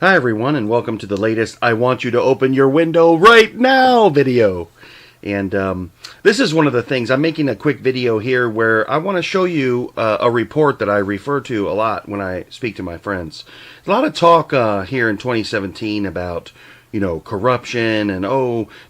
Hi everyone, and welcome to the latest I Want You to Open Your Window Right Now video. And this is one of the things, I'm making a quick video here where I want to show you a report that I refer to a lot when I speak to my friends. A lot of talk here in 2017 about, corruption and,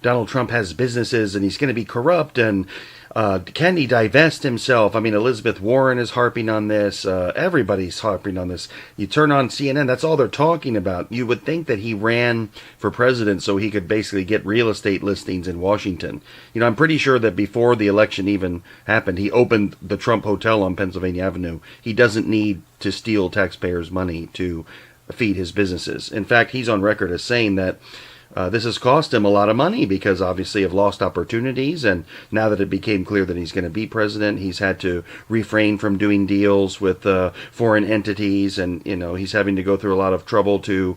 Donald Trump has businesses and he's going to be corrupt and can he divest himself? I mean, Elizabeth Warren is harping on this. Everybody's harping on this. You turn on CNN, that's all they're talking about. You would think that he ran for president so he could basically get real estate listings in Washington. I'm pretty sure that before the election even happened, he opened the Trump Hotel on Pennsylvania Avenue. He doesn't need to steal taxpayers' money to feed his businesses. In fact, he's on record as saying that this has cost him a lot of money because obviously of lost opportunities, and now that it became clear that he's going to be president, he's had to refrain from doing deals with foreign entities, and he's having to go through a lot of trouble to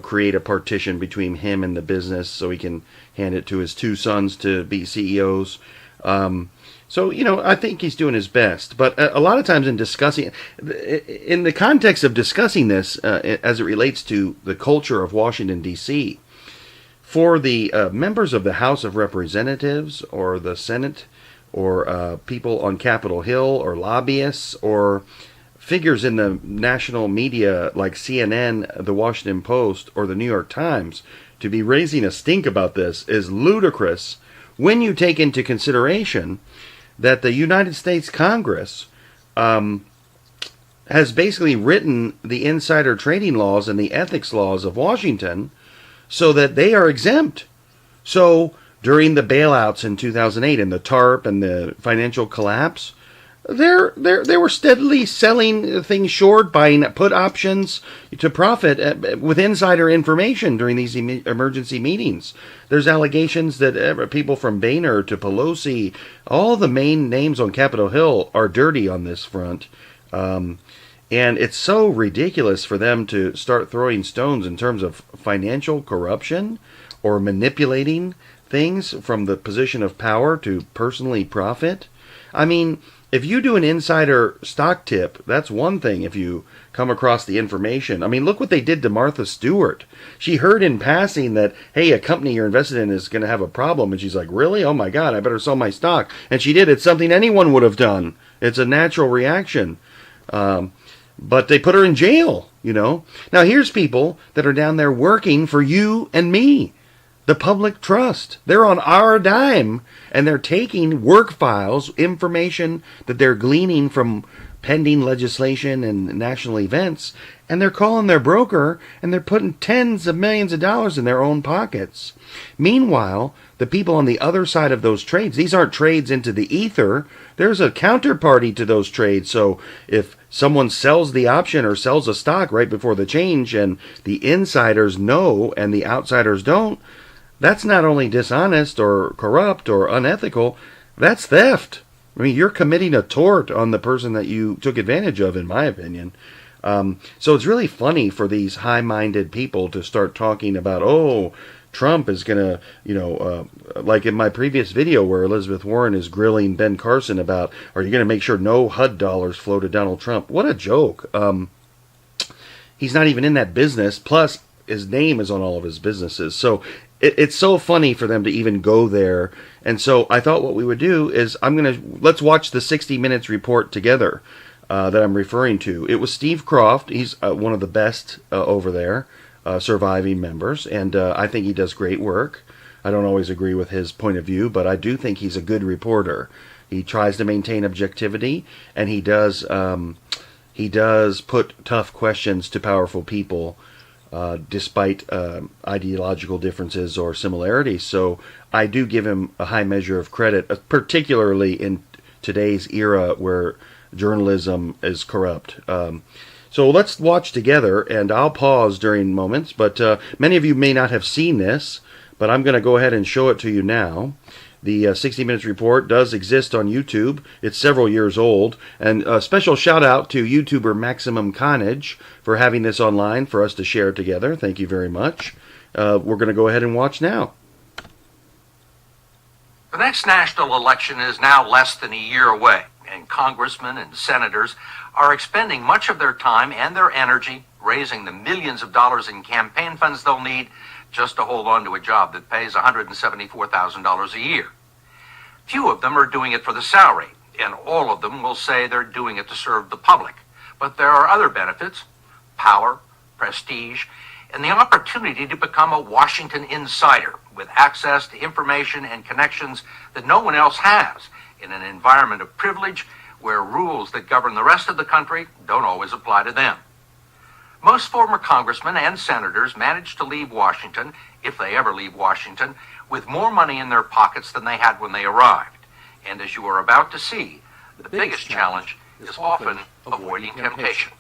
create a partition between him and the business so he can hand it to his two sons to be CEOs. So, I think he's doing his best. But a lot of times in the context of discussing this, as it relates to the culture of Washington, D.C., for the members of the House of Representatives or the Senate or people on Capitol Hill or lobbyists or figures in the national media like CNN, the Washington Post, or the New York Times to be raising a stink about this is ludicrous when you take into consideration that the United States Congress has basically written the insider trading laws and the ethics laws of Washington so that they are exempt. So during the bailouts in 2008 and the TARP and the financial collapse, they were steadily selling things short, buying put options to profit with insider information during these emergency meetings. There's allegations that people from Boehner to Pelosi, all the main names on Capitol Hill are dirty on this front. And it's so ridiculous for them to start throwing stones in terms of financial corruption or manipulating things from the position of power to personally profit. I mean, if you do an insider stock tip, that's one thing if you come across the information. I mean, look what they did to Martha Stewart. She heard in passing that, hey, a company you're invested in is going to have a problem. And she's like, really? Oh my God, I better sell my stock. And she did. It's something anyone would have done. It's a natural reaction. But they put her in jail, Now, here's people that are down there working for you and me, the public trust. They're on our dime, and they're taking work files, information that they're gleaning from pending legislation and national events, and they're calling their broker, and they're putting tens of millions of dollars in their own pockets. Meanwhile, the people on the other side of those trades, these aren't trades into the ether. There's a counterparty to those trades. So if someone sells the option or sells a stock right before the change and the insiders know and the outsiders don't, that's not only dishonest or corrupt or unethical, that's theft. I mean, you're committing a tort on the person that you took advantage of, in my opinion. So it's really funny for these high-minded people to start talking about, Trump is going to, like in my previous video where Elizabeth Warren is grilling Ben Carson about, are you going to make sure no HUD dollars flow to Donald Trump? What a joke. He's not even in that business. Plus, his name is on all of his businesses. So it's so funny for them to even go there. And so I thought what we would do is let's watch the 60 Minutes report together that I'm referring to. It was Steve Kroft. He's one of the best over there. Surviving members, and I think he does great work. I don't always agree with his point of view, but I do think he's a good reporter. He tries to maintain objectivity, and he does put tough questions to powerful people, despite ideological differences or similarities. So I do give him a high measure of credit, particularly in today's era where journalism is corrupt. So let's watch together, and I'll pause during moments, but many of you may not have seen this, but I'm going to go ahead and show it to you now. The 60 Minutes report does exist on YouTube. It's several years old, and a special shout out to YouTuber Maximum Carnage for having this online for us to share together. Thank you very much. We're going to go ahead and watch now. The next national election is now less than a year away, and congressmen and senators are expending much of their time and their energy raising the millions of dollars in campaign funds they'll need just to hold on to a job that pays $174,000 a year. Few of them are doing it for the salary, and all of them will say they're doing it to serve the public. But there are other benefits: power, prestige, and the opportunity to become a Washington insider with access to information and connections that no one else has in an environment of privilege where rules that govern the rest of the country don't always apply to them. Most former congressmen and senators manage to leave Washington, if they ever leave Washington, with more money in their pockets than they had when they arrived. And as you are about to see, the biggest challenge is often avoiding temptation.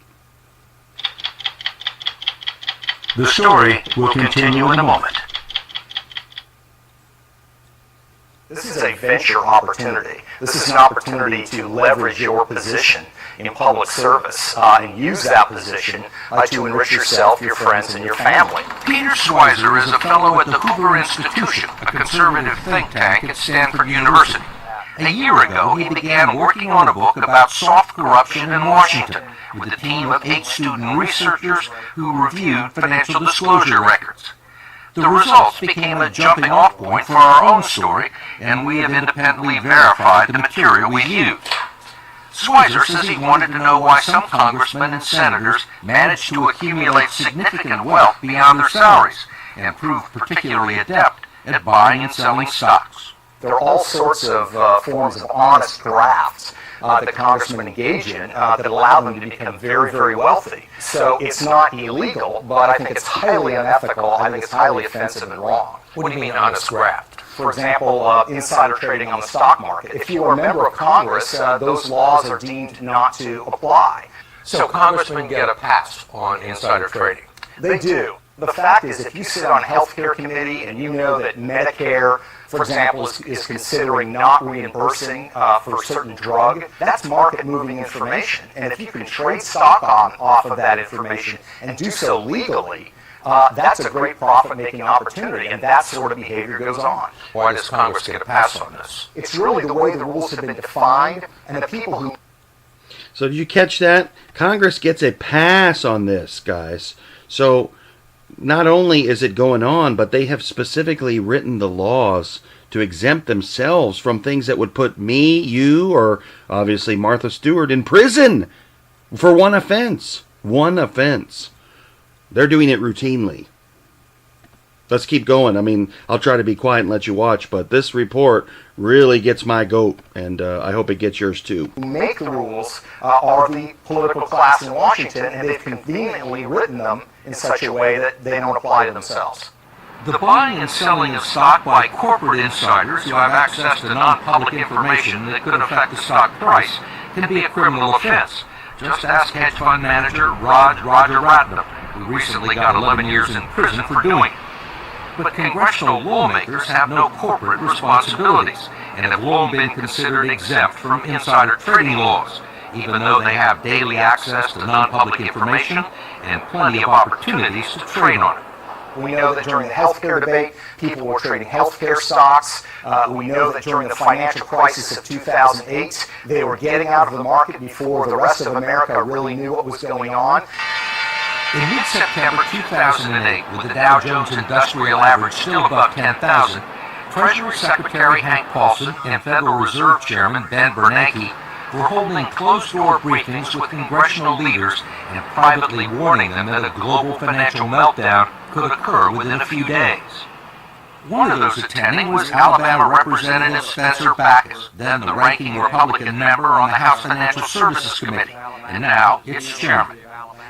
The story will continue in a moment. This is a venture opportunity. This is an opportunity to leverage your position in public service and use that position to enrich yourself, your friends, and your family. Peter Schweizer is a fellow at the Hoover Institution, a conservative think tank at Stanford University. A year ago, he began working on a book about soft corruption in Washington with a team of 8 student researchers who reviewed financial disclosure records. The results became a jumping-off point for our own story, and we have independently verified the material we used. Schweizer says he wanted to know why some congressmen and senators managed to accumulate significant wealth beyond their salaries and proved particularly adept at buying and selling stocks. There are all sorts of forms of honest grafts that congressmen engage in that allow them to become very, very wealthy. So it's not illegal, but I think it's highly unethical. I think it's highly offensive and wrong. What do you mean honest graft? For example, insider trading on the stock market. If you are a member of Congress, those laws are deemed not to apply. So congressmen get a pass on insider trading? They do. The fact is, if you sit on a healthcare committee and you know that Medicare, for example, is considering not reimbursing for a certain drug, that's market-moving information. And if you can trade stock off of that information and do so legally, that's a great profit-making opportunity, and that sort of behavior goes on. Why does Congress get a pass on this? It's really the way the rules have been defined, and the people who... So did you catch that? Congress gets a pass on this, guys. So not only is it going on, but they have specifically written the laws to exempt themselves from things that would put me, you, or obviously Martha Stewart in prison for one offense. One offense. They're doing it routinely. Let's keep going. I mean, I'll try to be quiet and let you watch, but this report really gets my goat, and I hope it gets yours too. Who make the rules are the political class in Washington, and they've conveniently written them in such a way that they don't apply to themselves. The buying and selling of stock by corporate insiders who have access to non-public information that could affect the stock price can be a criminal offense. Just ask hedge fund manager Roger Ratnam, who recently got 11 years in prison for doing it. But congressional lawmakers have no corporate responsibilities and have long been considered exempt from insider trading laws, even though they have daily access to non-public information and plenty of opportunities to trade on it. We know that during the healthcare debate, people were trading healthcare stocks. We know that during the financial crisis of 2008, they were getting out of the market before the rest of America really knew what was going on. In mid-September 2008, with the Dow Jones Industrial Average still above 10,000, Treasury Secretary Hank Paulson and Federal Reserve Chairman Ben Bernanke were holding closed-door briefings with congressional leaders and privately warning them that a global financial meltdown could occur within a few days. One of those attending was Alabama Representative Spencer Backus, then the ranking Republican member on the House Financial Services Committee, and now its chairman.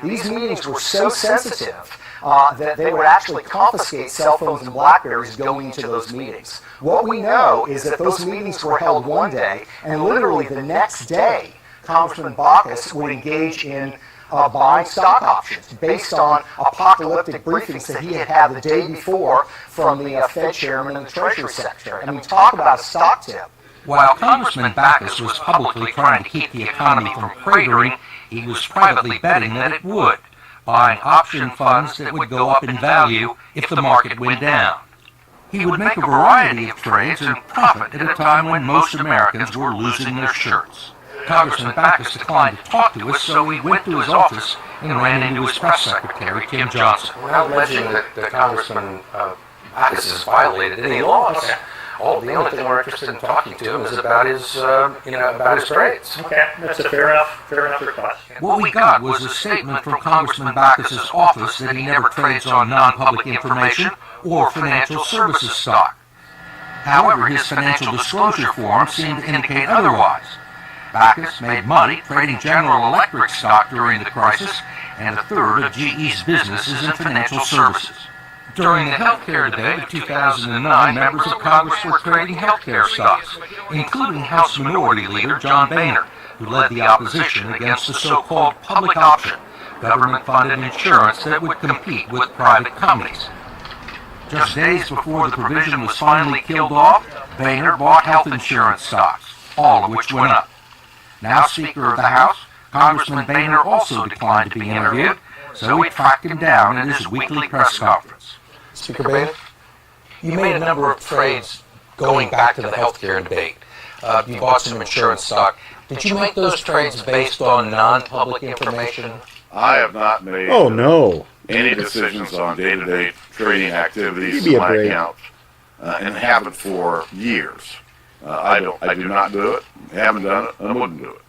These meetings were so sensitive that they would actually confiscate cell phones and BlackBerries going into those meetings. What we know is that those meetings were held one day, and literally the next day, Congressman Backus would engage in buying stock options based on apocalyptic briefings that he had had the day before from the Fed chairman and the Treasury Secretary. I mean, talk about a stock tip. While Congressman Backus was publicly trying to keep the economy from cratering, he was privately betting that it would, buying option funds that would go up in value if the market went down. He would make a variety of trades and profit at a time when most Americans were losing their shirts. Congressman Backus declined to talk to us, so we went to his office and ran into his press secretary, Kim Johnson. We're not alleging that Congressman Backus has violated any laws. The only thing we're interested in talking to him is about his, about his trades. Okay, that's a fair enough request. What we got was a statement from Congressman Backus's office that he never trades on non-public information or financial services stock. However, his financial disclosure form seemed to indicate otherwise. Backus made money trading General Electric stock during the crisis, and a third of GE's business is in financial services. During the healthcare debate of 2009, members of Congress were trading healthcare stocks, including House Minority Leader John Boehner, who led the opposition against the so-called public option, government-funded insurance that would compete with private companies. Just days before the provision was finally killed off, Boehner bought health insurance stocks, all of which went up. Now Speaker of the House, Congressman Boehner also declined to be interviewed, so we tracked him down at his weekly press conference. Speaker Boehner, you made a number of trades going back to the healthcare debate. You bought some insurance stock. Did you make those trades based on non-public information? I have not made any decisions on day-to-day trading activities in my account, and haven't for years. I do not do it, haven't done it, and wouldn't do it.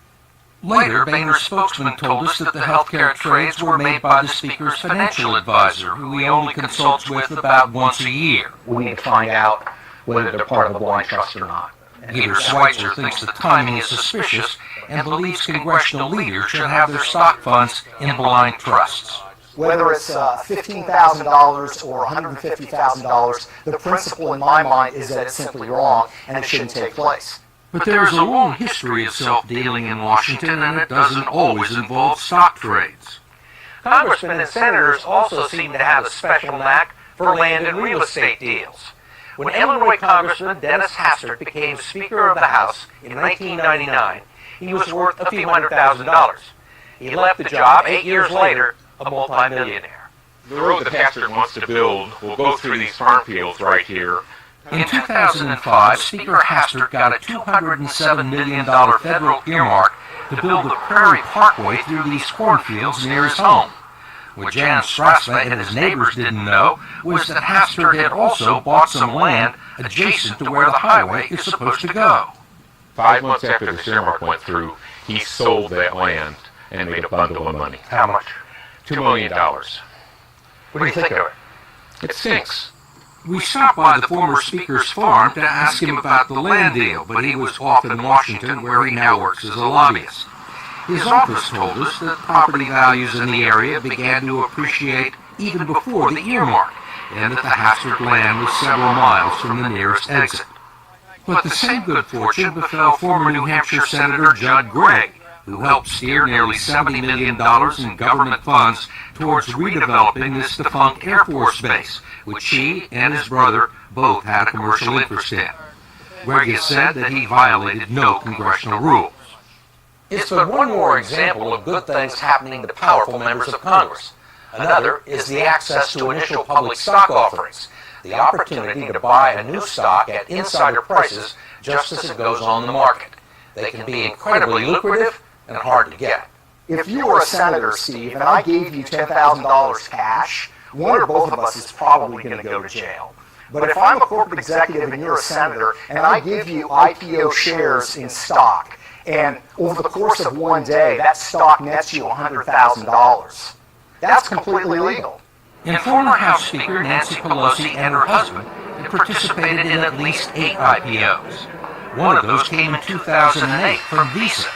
Later, Boehner's spokesman told us that the healthcare trades were made by the Speaker's financial advisor, who he only consults with about once a year. We need to find out whether they're part of a blind trust or not. Peter Schweitzer thinks the timing is suspicious and believes congressional leaders should have their stock funds in blind trusts. Whether it's $15,000 or $150,000, the principle in my mind is that it's simply wrong and it shouldn't take place. But there is a long history of self-dealing in Washington, and it doesn't always involve stock trades. Congressmen and senators also seem to have a special knack for land and real estate deals. When Illinois Congressman Dennis Hastert became Speaker of the House in 1999, he was worth a few $100,000. He left the job 8 years later, a multimillionaire. The road that Hastert wants to build will go through these farm fields right here. In 2005, Speaker Hastert got a $207 million federal earmark to build the Prairie Parkway through these cornfields near his home. What Jan Strassma and his neighbors didn't know was that Hastert had also bought some land adjacent to where the highway is supposed to go. 5 months after the earmark went through, he sold that land and made a bundle of money. How much? $2 million. What do you think of it? It stinks. We stopped by the former Speaker's farm to ask him about the land deal, but he was off in Washington, where he now works as a lobbyist. His office told us that property values in the area began to appreciate even before the earmark, and that the Hastert land was several miles from the nearest exit. But the same good fortune befell former New Hampshire Senator Judd Gregg, who helped steer nearly $70 million in government funds towards redeveloping this defunct Air Force base, which he and his brother both had a commercial interest in. Gregg has said that he violated no congressional rules. It's but one more example of good things happening to powerful members of Congress. Another is the access to initial public stock offerings, the opportunity to buy a new stock at insider prices just as it goes on the market. They can be incredibly lucrative and hard to get. If you were a senator, Steve, and I gave you $10,000 cash, one or both of us is probably going to go to jail. But if I'm a corporate executive and you're a senator, and I give you IPO shares in stock, and over the course of one day, that stock nets you $100,000, that's completely legal. And former House Speaker Nancy Pelosi and her husband had participated in at least 8 IPOs. One of those came in 2008 from Visa,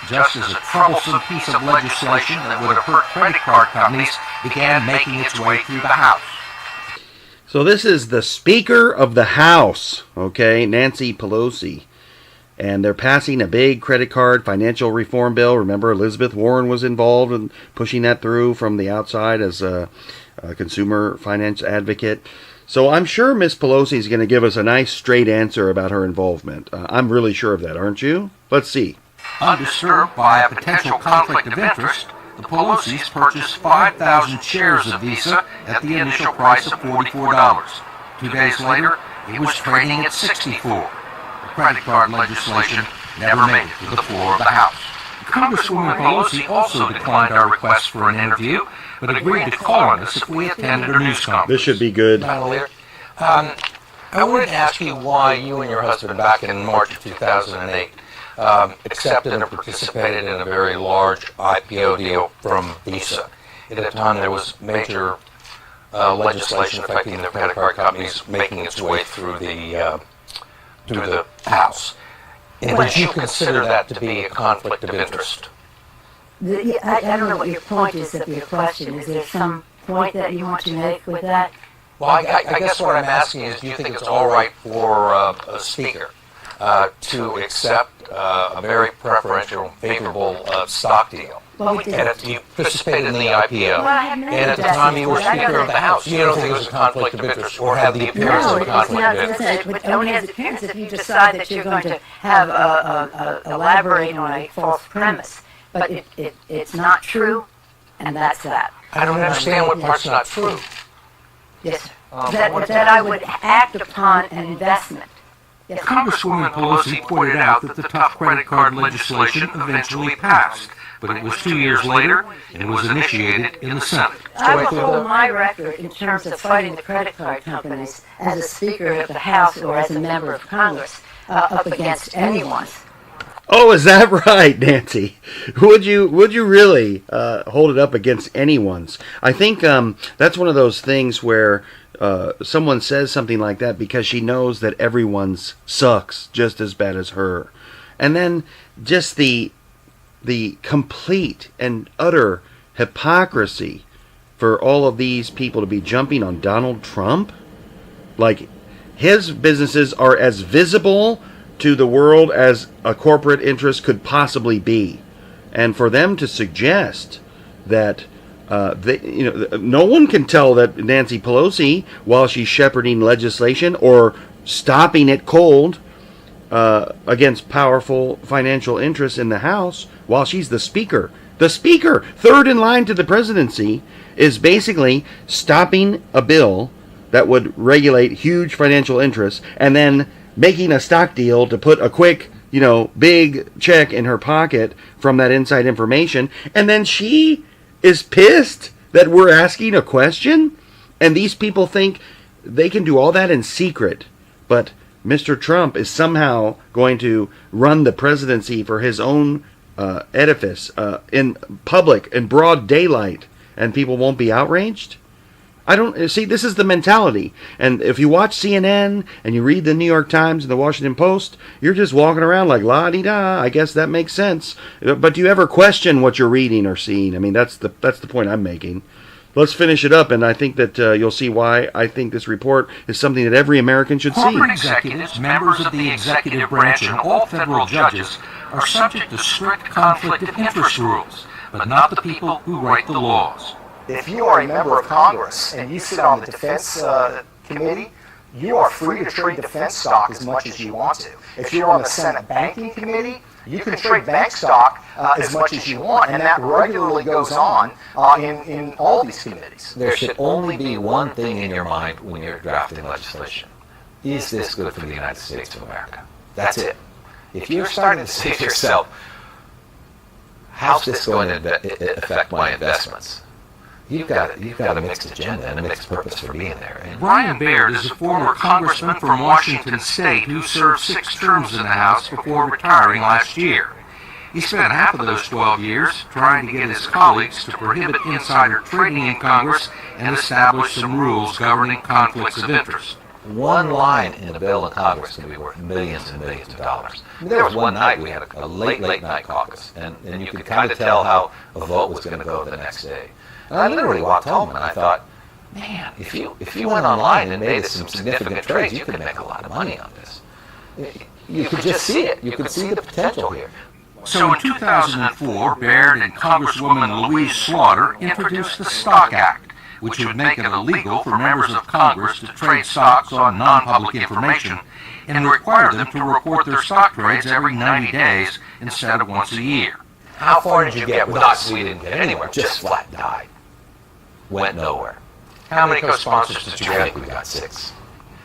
just as a troublesome piece of legislation that would have hurt credit card companies began making its way through the House. So this is the Speaker of the House, okay, Nancy Pelosi. And they're passing a big credit card financial reform bill. Remember, Elizabeth Warren was involved in pushing that through from the outside as a consumer finance advocate. So I'm sure Miss Pelosi is going to give us a nice straight answer about her involvement. I'm really sure of that, aren't you? Let's see. Undisturbed by a potential conflict of interest, the Pelosi's purchased 5,000 shares of Visa at the initial price of $44. 2 days later, it was trading at $64. The credit card legislation never made it to the floor of the House. Congresswoman Pelosi also declined our request for an interview, but agreed to call on us if we attended her news conference. This should be good. I wanted to ask you why you and your husband, back in March of 2008, accepted and participated in a very large IPO deal from Visa. At a time there was major legislation affecting the credit card companies making its way through the House. And did you consider that to be a conflict of interest? I don't know what your point is of your question. Is there some point that you want to make with that? Well, I guess what I'm asking is, do you think it's all right for a speaker to accept a very preferential, favorable stock deal? Well, we did. And if you participated in the IPO, Well, I have no and at the time you were Speaker of the House, you don't think it was a conflict of interest or had the appearance No, of a it's conflict not. of interest? It only has appearance if you decide that you're going to have elaborate on a false premise. But it's not true, and that's that. I don't understand what part's not true. Yes, sir. That I would act upon an investment. Yes, sir. Congresswoman Pelosi pointed out that the tough credit card legislation eventually passed, but it was 2 years later and it was initiated in the Senate. I will hold my record in terms of fighting the credit card companies as a Speaker of the House or as a member of Congress up against anyone's. Oh, is that right, Nancy? Would you really hold it up against anyone's? I think that's one of those things where someone says something like that because she knows that everyone's sucks just as bad as her. And then just the complete and utter hypocrisy for all of these people to be jumping on Donald Trump. Like, his businesses are as visible to the world as a corporate interest could possibly be. And for them to suggest that no one can tell that Nancy Pelosi, while she's shepherding legislation or stopping it cold against powerful financial interests in the House, while she's the Speaker. The Speaker, third in line to the presidency, is basically stopping a bill that would regulate huge financial interests and then making a stock deal to put a quick, big check in her pocket from that inside information. And then she is pissed that we're asking a question. And these people think they can do all that in secret. But Mr. Trump is somehow going to run the presidency for his own edifice in public, in broad daylight, and people won't be outraged? I don't see. This is the mentality. And if you watch CNN and you read the New York Times and the Washington Post, you're just walking around like la-di-da. I guess that makes sense. But do you ever question what you're reading or seeing? I mean, that's the point I'm making. Let's finish it up, and I think that you'll see why I think this report is something that every American should see. Corporate executives, members of the executive branch, and all federal judges are subject to strict conflict of interest rules, but not the people who write the laws. If you are a member of Congress and you sit on the Defense Committee, you are free to trade defense stock as much as you want to. If you're on the Senate Banking Committee, you can trade bank stock as much as you want, and that regularly goes on in all these committees. There should only be one thing in your mind when you're drafting legislation. Is this good for the United States of America? That's it. If you're starting to say to yourself, how's this going to affect my investments? You've got a mixed agenda and a mixed purpose for being there. And Brian Baird is a former congressman from Washington State who served 6 terms in the House before retiring last year. He spent half of those 12 years trying to get his colleagues to prohibit insider trading in Congress and establish some rules governing conflicts of interest. One line in a bill in Congress can be worth millions and millions of dollars. There was one night we had a late night caucus, and you could kind of tell how a vote was going to go the next day. And I literally walked home and I thought, man, if you went online and made some significant trades, you could make a lot of money on this. You could just see it. You could see the potential here. So in 2004, Baird and Congresswoman Louise Slaughter introduced the Stock Act, which would make it illegal for members of Congress to trade stocks on non-public information and require them to report their stock trades every 90 days instead of once a year. How far did you get with us? We didn't get anywhere. Just flat died. Went nowhere. How many co-sponsors did you get? We got 6.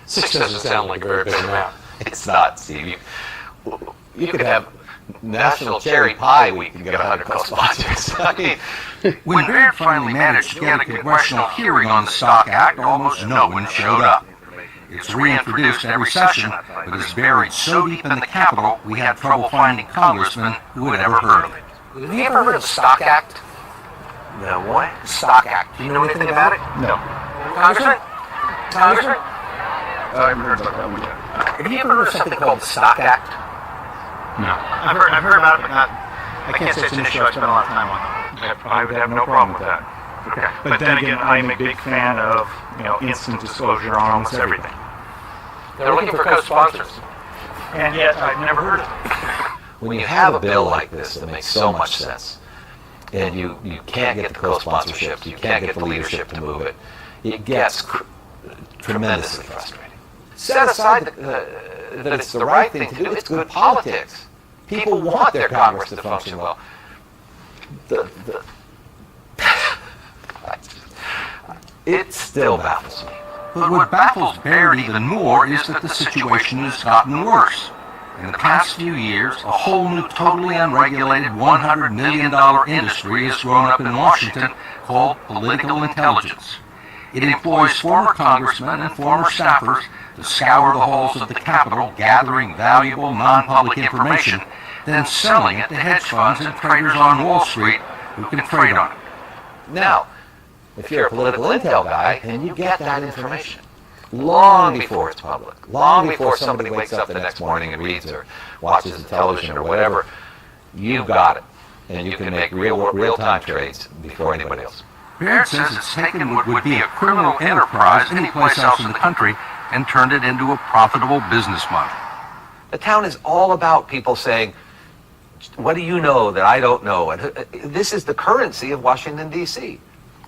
6 doesn't sound like a very big amount. It's not, Steve. You could have National Cherry Pie Week and get 100 co-sponsors. I mean, When Baird finally managed to get a congressional hearing on the Stock Act, almost no one showed up. It's reintroduced every session, but is buried so deep in the Capitol, we had trouble finding congressmen who had ever heard of it. have you ever heard of the Stock Act? The what? Stock Act. Do you know anything about it? No. Congressman? Congressman? I haven't heard about that one yet. Have you ever heard of something called the Stock Act? No. I've heard about it, but not. I can't say it's an issue I spent a lot of time on. I would have no problem with that. Okay. But then again, I'm a big fan of instant disclosure on almost everything. They're looking for co-sponsors. And yet I've never heard of it. When you have a bill like this that makes so much sense, and you can't get the co-sponsorship, you can't get the leadership to move it, it gets tremendously frustrating. Set aside that it's the right thing to do, it's good politics. People want their Congress to function well. It still baffles me. But what baffles Baird even more is that the situation has gotten worse. In the past few years, a whole new, totally unregulated $100 million industry has grown up in Washington called political intelligence. It employs former congressmen and former staffers to scour the halls of the Capitol, gathering valuable, non-public information, then selling it to hedge funds and traders on Wall Street who can trade on it. Now, if you're a political intel guy, then you get that information long before it's public, long before somebody wakes up the next morning and reads or watches the television or whatever. You've got it, and you can make real-time trades before anybody else. Baird says it's taken what would be a criminal enterprise anyplace else in the country and turned it into a profitable business model. The town is all about people saying, what do you know that I don't know? And this is the currency of Washington, D.C.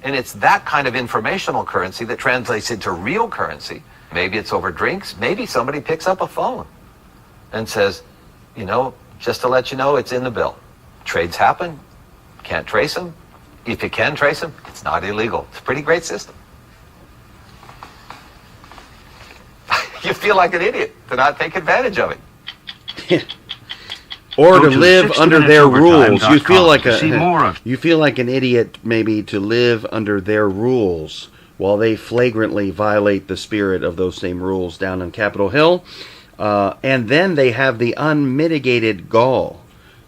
And it's that kind of informational currency that translates into real currency. Maybe it's over drinks. Maybe somebody picks up a phone and says, just to let you know, it's in the bill. Trades happen. Can't trace them. If you can trace them, it's not illegal. It's a pretty great system. You feel like an idiot to not take advantage of it. Or to live under their rules. You feel like you feel like an idiot maybe to live under their rules while they flagrantly violate the spirit of those same rules down on Capitol Hill. And then they have the unmitigated gall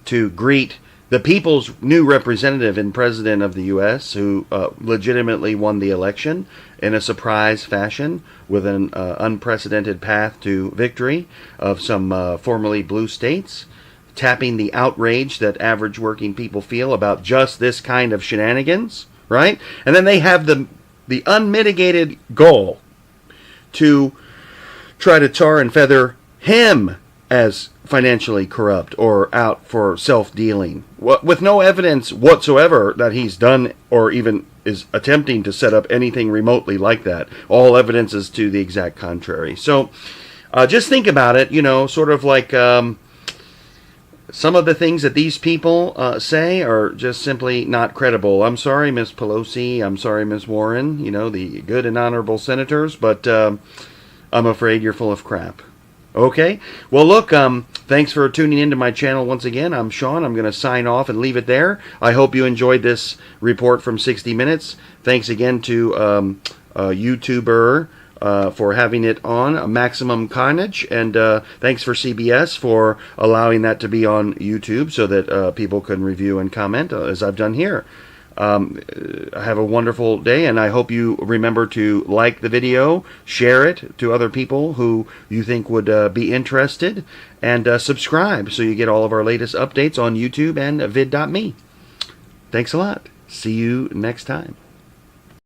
to greet the people's new representative and president of the U.S. who legitimately won the election in a surprise fashion with an unprecedented path to victory of some formerly blue states, tapping the outrage that average working people feel about just this kind of shenanigans, right? And then they have the unmitigated goal to try to tar and feather him as financially corrupt or out for self-dealing, with no evidence whatsoever that he's done or even is attempting to set up anything remotely like that. All evidence is to the exact contrary. So just think about it, sort of like some of the things that these people say are just simply not credible. I'm sorry, Miss Pelosi. I'm sorry, Miss Warren, the good and honorable senators, but I'm afraid you're full of crap. Okay? Well, look, thanks for tuning into my channel once again. I'm Sean. I'm going to sign off and leave it there. I hope you enjoyed this report from 60 Minutes. Thanks again to YouTuber for having it on, Maximum Carnage, and thanks for CBS for allowing that to be on YouTube so that people can review and comment as I've done here. Have a wonderful day, and I hope you remember to like the video, share it to other people who you think would be interested, and subscribe so you get all of our latest updates on YouTube and vid.me. Thanks a lot. See you next time.